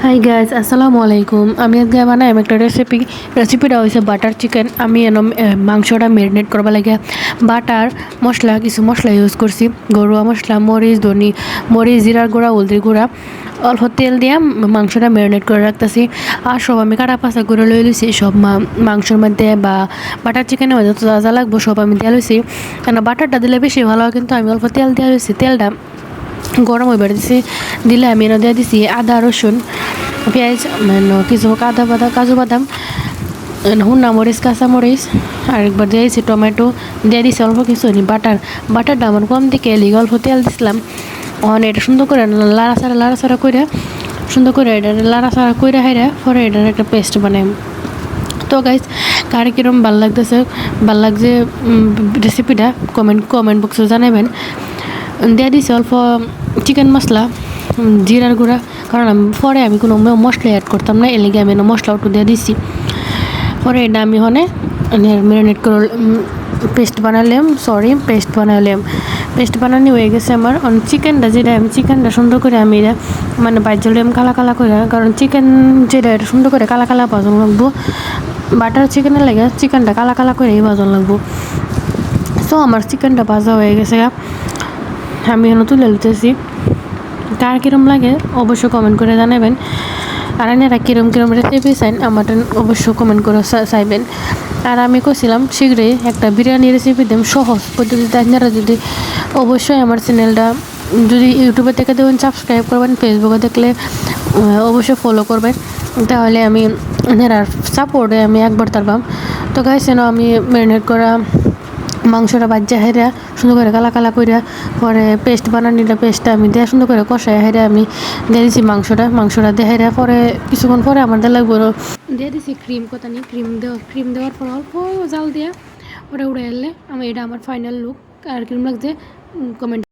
Hi guys আসসালামু আলাইকুম। আমি আজকে বানাইম একটা রেসিপিটা হয়েছে বাটার চিকেন। আমি মাংসটা ম্যারিনেট করবা লাগে বাটার মশলা কিছু মশলা ইউজ করছি, গরুয়া মশলা, মরিচ, জিরার গুঁড়া, হলদির গুঁড়া, অল্প তেল দিয়ে মাংসটা ম্যারিনেট করে রাখতেছি। আর সব আমি কাটা পাচা করে লই লইছি সব মাংসের মধ্যে বা বাটার চিকেনের মধ্যে যা যা লাগবো সব আমি দিয়ে লইছি। কেন বাটারটা দিলে বেশি ভালো হয়, কিন্তু আমি অল্প তেল দিয়ে লইছি। তেলটা গরম হয়ে দিছি, দিলে আমি দিয়ে দিছি আদা, রসুন, পেঁয়াজ, কিছু কাজু বাদাম, হুন্না মরিচ, কাঁচামরিচ, আরেকবার দিয়ে দিয়েছি টমেটো, দিয়ে দিয়েছি অল্প কিছু বাটারটা আমার কম দিকে লিগে অল্প তেল দিছিলাম। এটা সুন্দর করে লাড়াচাড়া করে সুন্দর করে এটা লাড়াচাড়া করে হাইরা পরে এটার একটা পেস্ট বানাই। তো গাইজ কার কিরম ভাল লাগছে রেসিপিটা কমেন্ট বক্সে জানাবেন। দিয়ে দিছি অল্প চিকেন মশলা, জিরার গুঁড়া, কারণ আমি কোনো মশলা অ্যাড করতাম না, এর লেগে আমি মশলা একটু দিয়ে দিছি। পরে এটা আমি ম্যারিনেট করে পেস্ট বানানো হয়ে গেছে আমার। চিকেনটা সুন্দর করে আমি বাইজলাম কালা করে, কারণ চিকেন যেটা এটা সুন্দর করে কালা ভাজন লাগবো। বাটার চিকেনের লাগে চিকেনটা কালা করে ভাজন লাগবো। সো আমার চিকেনটা ভাজা হয়ে গেছে, আমি তুলে নিতেছি। কার কিরম লাগে অবশ্যই কমেন্ট করে জানাবেন। আর এনারা কিরম রেসিপি চাইন আমার অবশ্যই কমেন্ট করে চাইবেন। আর আমি কইছিলাম শীঘ্রই একটা বিরিয়ানি রেসিপি দেব সহজ পদ্ধতিতে। আপনারা যদি অবশ্যই আমার চ্যানেলটা যদি ইউটিউবে থেকে দেবেন সাবস্ক্রাইব করবেন, ফেসবুকে দেখলে অবশ্যই ফলো করবেন, তাহলে আমি এনারা সাপোর্টে আমি একবার তারবাম। তো গাইস আমি ম্যারিনেট করা মাংসটা বাজ্যা হেরা সুন্দর করে কালা করে পরে পেস্টটা আমি দিয়ে সুন্দর করে কষাই হেরে আমি দিয়ে দিছি মাংসটা দিয়ে হেরা পরে কিছুক্ষণ পরে আমার দিয়ে লাগবো দিয়ে দিছি ক্রিম দেওয়ার পর অল্প জাল দিয়ে ওটা উড়ে এলে এটা আমার ফাইনাল লুক। আর কিরম লাগছে কমেন্ট